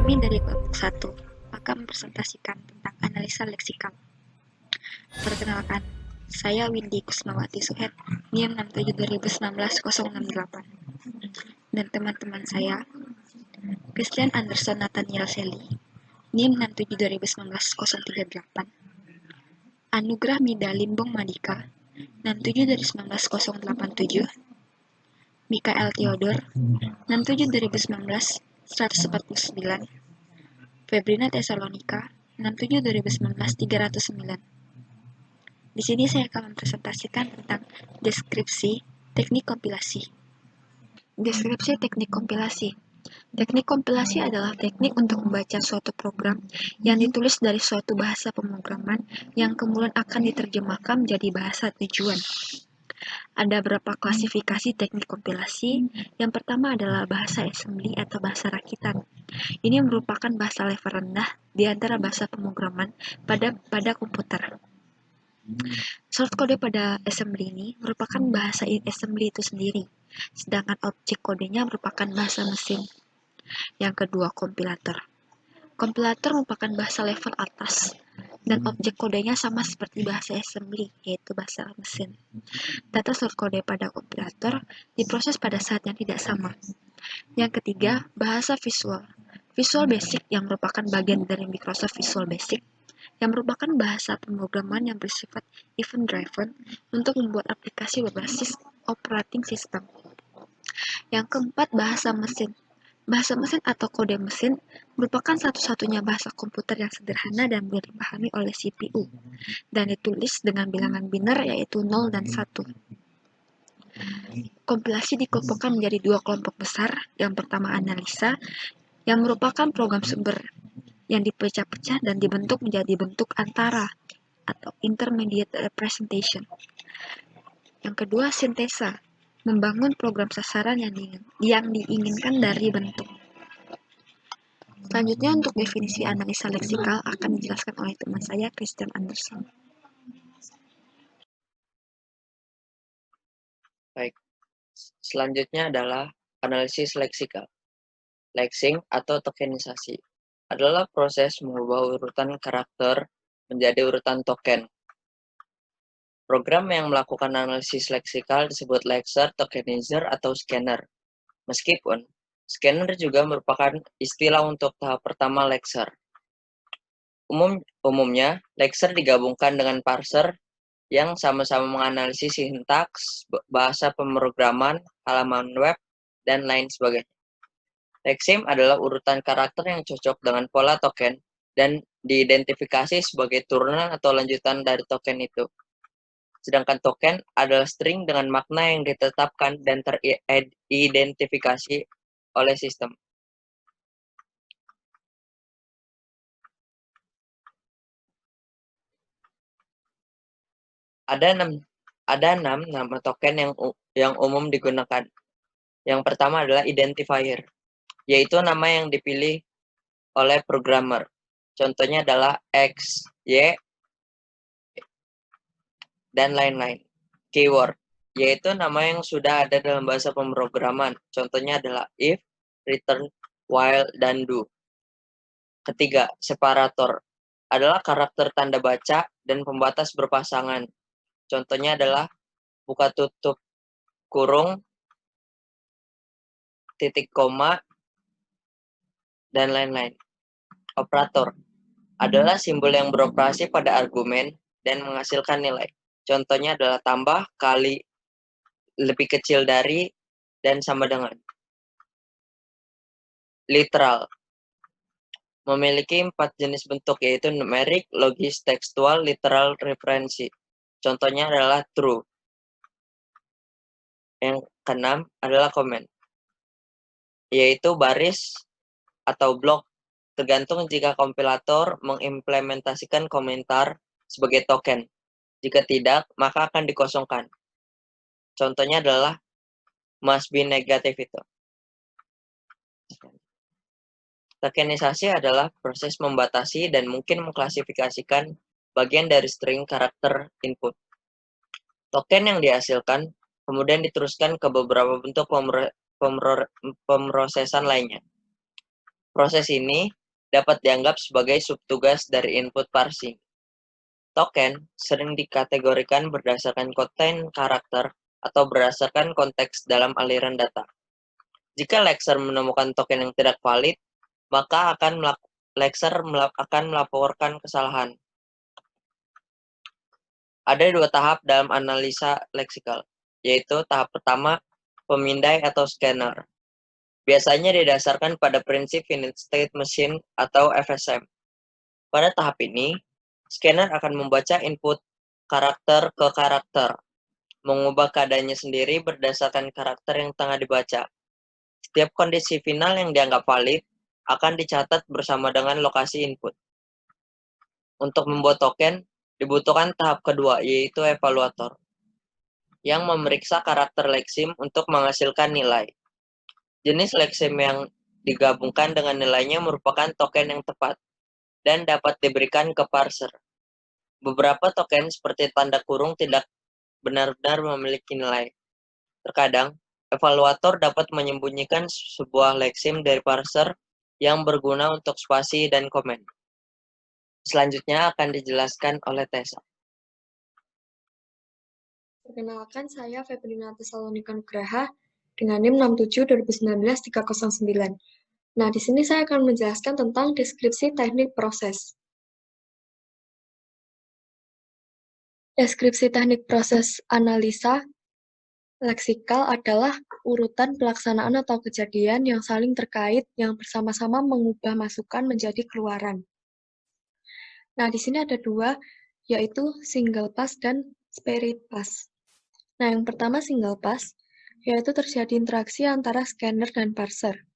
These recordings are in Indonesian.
Kami dari kelompok 1 akan mempresentasikan tentang analisa leksikal. Perkenalkan, saya Windy Kusmawati Suhed, NIM 672019-068. Dan teman-teman saya, Christian Anderson Nathaniel Selly, NIM 672019-038. Anugrah Mida Limbong Madika, 67/19-087. Mikael Theodor, 67/2019-149. Febrina Tesalonika, 67/2019-309. Di sini saya akan mempresentasikan tentang deskripsi teknik kompilasi. Deskripsi teknik kompilasi. Teknik kompilasi adalah teknik untuk membaca suatu program yang ditulis dari suatu bahasa pemrograman yang kemudian akan diterjemahkan menjadi bahasa tujuan. Ada beberapa klasifikasi teknik kompilasi. Yang pertama adalah bahasa assembly atau bahasa rakitan. Ini merupakan bahasa level rendah di antara bahasa pemrograman pada komputer. Shortcode pada assembly ini merupakan bahasa assembly itu sendiri, sedangkan objek kodenya merupakan bahasa mesin. Yang kedua, kompilator. Kompilator merupakan bahasa level atas, dan objek kodenya sama seperti bahasa assembly, yaitu bahasa mesin. Data shortcode pada kompilator diproses pada saat yang tidak sama. Yang ketiga, bahasa visual. Visual Basic yang merupakan bagian dari Microsoft Visual Basic, yang merupakan bahasa pemrograman yang bersifat event-driven untuk membuat aplikasi berbasis operating system. Yang keempat, bahasa mesin. Bahasa mesin atau kode mesin merupakan satu-satunya bahasa komputer yang sederhana dan mudah dipahami oleh CPU, dan ditulis dengan bilangan biner yaitu 0 dan 1. Kompilasi dikelompokkan menjadi dua kelompok besar. Yang pertama, analisa, yang merupakan program sumber yang dipecah-pecah dan dibentuk menjadi bentuk antara atau intermediate representation. Yang kedua, sintesa, membangun program sasaran yang diinginkan dari bentuk. Selanjutnya, untuk definisi analisa leksikal akan dijelaskan oleh teman saya, Christian Anderson. Baik, selanjutnya adalah analisis leksikal. Lexing atau tokenisasi adalah proses mengubah urutan karakter menjadi urutan token. Program yang melakukan analisis leksikal disebut lexer, tokenizer, atau scanner. Meskipun scanner juga merupakan istilah untuk tahap pertama lexer. Umumnya, lexer digabungkan dengan parser yang sama-sama menganalisis sintaks, bahasa pemrograman, halaman web, dan lain sebagainya. Lexeme adalah urutan karakter yang cocok dengan pola token dan diidentifikasi sebagai turunan atau lanjutan dari token itu. Sedangkan token adalah string dengan makna yang ditetapkan dan teridentifikasi oleh sistem. Ada enam nama token yang umum digunakan. Yang pertama adalah identifier, yaitu nama yang dipilih oleh programmer. Contohnya adalah X, Y, dan lain-lain. Keyword, yaitu nama yang sudah ada dalam bahasa pemrograman. Contohnya adalah if, return, while, dan do. Ketiga, separator, adalah karakter tanda baca dan pembatas berpasangan. Contohnya adalah buka tutup kurung, titik koma, dan lain-lain. Operator adalah simbol yang beroperasi pada argumen dan menghasilkan nilai. Contohnya adalah tambah, kali, lebih kecil dari, dan sama dengan. Literal memiliki 4 jenis bentuk, yaitu numerik, logis, tekstual, literal, referensi. Contohnya adalah true. Yang keenam adalah comment, yaitu baris atau blok, tergantung jika kompilator mengimplementasikan komentar sebagai token. Jika tidak, maka akan dikosongkan. Contohnya adalah must be negatif itu. Tokenisasi adalah proses membatasi dan mungkin mengklasifikasikan bagian dari string karakter input. Token yang dihasilkan kemudian diteruskan ke beberapa bentuk pemrosesan lainnya. Proses ini dapat dianggap sebagai subtugas dari input parsing. Token sering dikategorikan berdasarkan konten karakter atau berdasarkan konteks dalam aliran data. Jika lexer menemukan token yang tidak valid, maka lexer akan melaporkan kesalahan. Ada dua tahap dalam analisa leksikal, yaitu tahap pertama, pemindai atau scanner. Biasanya didasarkan pada prinsip finite state machine atau FSM. Pada tahap ini, scanner akan membaca input karakter ke karakter, mengubah keadaannya sendiri berdasarkan karakter yang tengah dibaca. Setiap kondisi final yang dianggap valid akan dicatat bersama dengan lokasi input. Untuk membuat token, dibutuhkan tahap kedua, yaitu evaluator, yang memeriksa karakter leksim untuk menghasilkan nilai. Jenis leksim yang digabungkan dengan nilainya merupakan token yang tepat dan dapat diberikan ke parser. Beberapa token seperti tanda kurung tidak benar-benar memiliki nilai. Terkadang, evaluator dapat menyembunyikan sebuah leksim dari parser yang berguna untuk spasi dan komen. Selanjutnya akan dijelaskan oleh Tessa. Perkenalkan, saya Febrina Tesalonika Nugraha dengan NIM 67-2019-309. Nah, di sini saya akan menjelaskan tentang deskripsi teknik proses. Deskripsi teknik proses analisa leksikal adalah urutan pelaksanaan atau kejadian yang saling terkait yang bersama-sama mengubah masukan menjadi keluaran. Nah, di sini ada dua, yaitu single pass dan spirit pass. Nah, yang pertama single pass, yaitu terjadi interaksi antara scanner dan parser.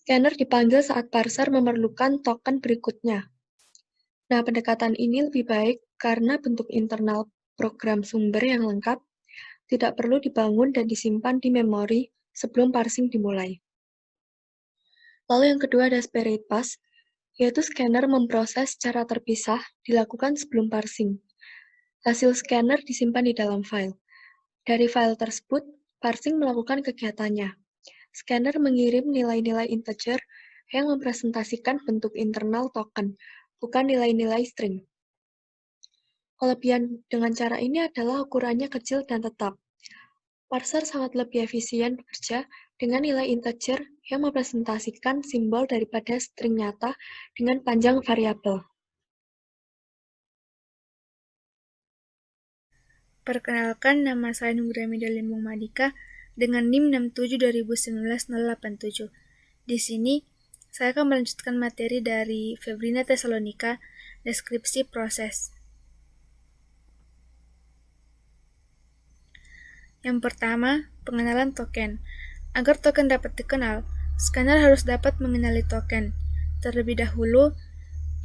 Scanner dipanggil saat parser memerlukan token berikutnya. Nah, pendekatan ini lebih baik karena bentuk internal program sumber yang lengkap tidak perlu dibangun dan disimpan di memori sebelum parsing dimulai. Lalu yang kedua ada spirit pass, yaitu scanner memproses secara terpisah dilakukan sebelum parsing. Hasil scanner disimpan di dalam file. Dari file tersebut, parsing melakukan kegiatannya. Scanner mengirim nilai-nilai integer yang mempresentasikan bentuk internal token, bukan nilai-nilai string. Kelebihan dengan cara ini adalah ukurannya kecil dan tetap. Parser sangat lebih efisien bekerja dengan nilai integer yang mempresentasikan simbol daripada string nyata dengan panjang variabel. Perkenalkan, nama saya Nurhamida Limbung Madika dengan NIM 67-2019-087. Di sini, saya akan melanjutkan materi dari Febrina Tesalonika, deskripsi proses. Yang pertama, pengenalan token. Agar token dapat dikenal, scanner harus dapat mengenali token. Terlebih dahulu,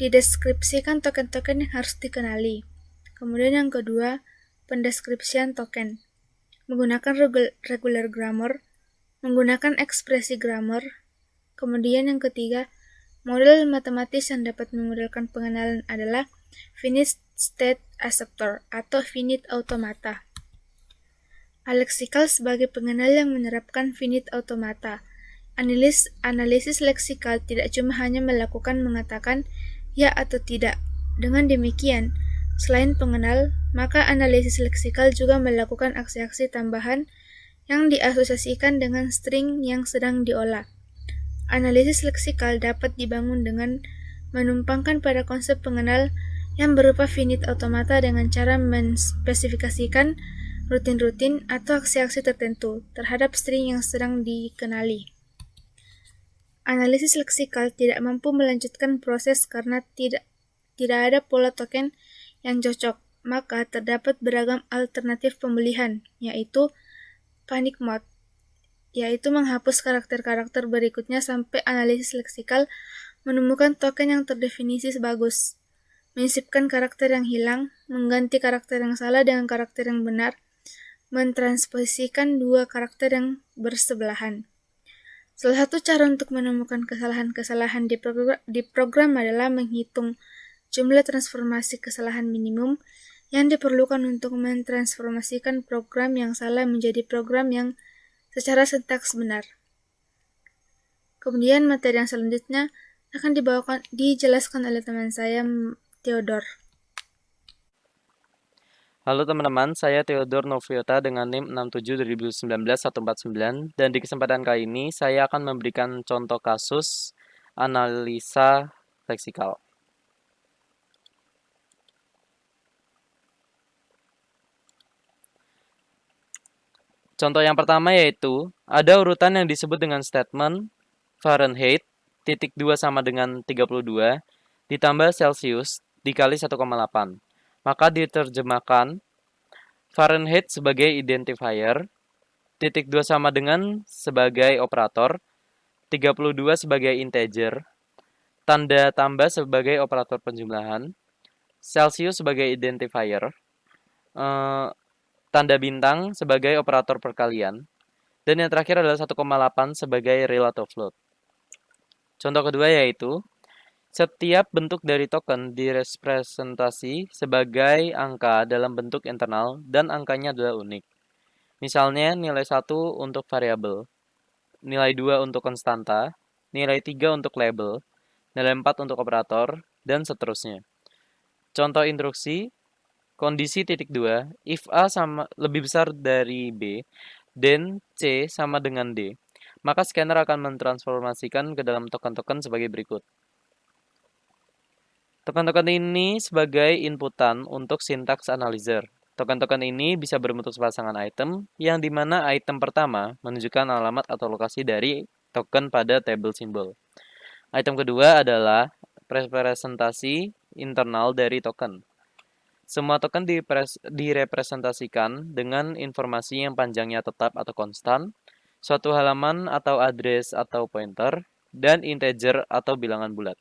dideskripsikan token-token yang harus dikenali. Kemudian yang kedua, pendeskripsian token. Menggunakan regular grammar, menggunakan ekspresi grammar. Kemudian yang ketiga, model matematis yang dapat memodelkan pengenalan adalah finite state acceptor atau finite automata. Aleksikal sebagai pengenal yang menerapkan finite automata. Analisis leksikal tidak cuma hanya mengatakan ya atau tidak. Dengan demikian, selain pengenal, maka analisis leksikal juga melakukan aksi-aksi tambahan yang diasosiasikan dengan string yang sedang diolah. Analisis leksikal dapat dibangun dengan menumpangkan pada konsep pengenal yang berupa finite automata dengan cara menspesifikasikan rutin-rutin atau aksi-aksi tertentu terhadap string yang sedang dikenali. Analisis leksikal tidak mampu melanjutkan proses karena tidak ada pola token yang cocok, maka terdapat beragam alternatif pemulihan, yaitu panic mode, yaitu menghapus karakter-karakter berikutnya sampai analisis leksikal menemukan token yang terdefinisi sebagus, menyisipkan karakter yang hilang, mengganti karakter yang salah dengan karakter yang benar, mentransposisikan dua karakter yang bersebelahan. Salah satu cara untuk menemukan kesalahan-kesalahan di program adalah menghitung jumlah transformasi kesalahan minimum yang diperlukan untuk mentransformasikan program yang salah menjadi program yang secara sintaks benar. Kemudian materi yang selanjutnya akan dijelaskan oleh teman saya, Theodor. Halo teman-teman, saya Theodor Noviota dengan NIM 67/2019-149 dan di kesempatan kali ini saya akan memberikan contoh kasus analisa leksikal. Contoh yang pertama yaitu ada urutan yang disebut dengan statement Fahrenheit titik 2 sama dengan 32 ditambah Celsius dikali 1,8. Maka diterjemahkan Fahrenheit sebagai identifier, titik 2 sama dengan sebagai operator, 32 sebagai integer, tanda tambah sebagai operator penjumlahan, Celsius sebagai identifier, tanda bintang sebagai operator perkalian, dan yang terakhir adalah 1,8 sebagai relative float. Contoh kedua yaitu, setiap bentuk dari token direpresentasi sebagai angka dalam bentuk internal dan angkanya adalah unik. Misalnya nilai 1 untuk variabel, nilai 2 untuk konstanta, nilai 3 untuk label, nilai 4 untuk operator, dan seterusnya. Contoh instruksi, kondisi titik 2, if A lebih besar dari B, then C sama dengan D, maka scanner akan mentransformasikan ke dalam token-token sebagai berikut. Token-token ini sebagai inputan untuk syntax analyzer. Token-token ini bisa berbentuk sepasangan item, yang dimana item pertama menunjukkan alamat atau lokasi dari token pada table simbol. Item kedua adalah representasi internal dari token. Semua token direpresentasikan dengan informasi yang panjangnya tetap atau konstan, suatu halaman atau address atau pointer, dan integer atau bilangan bulat.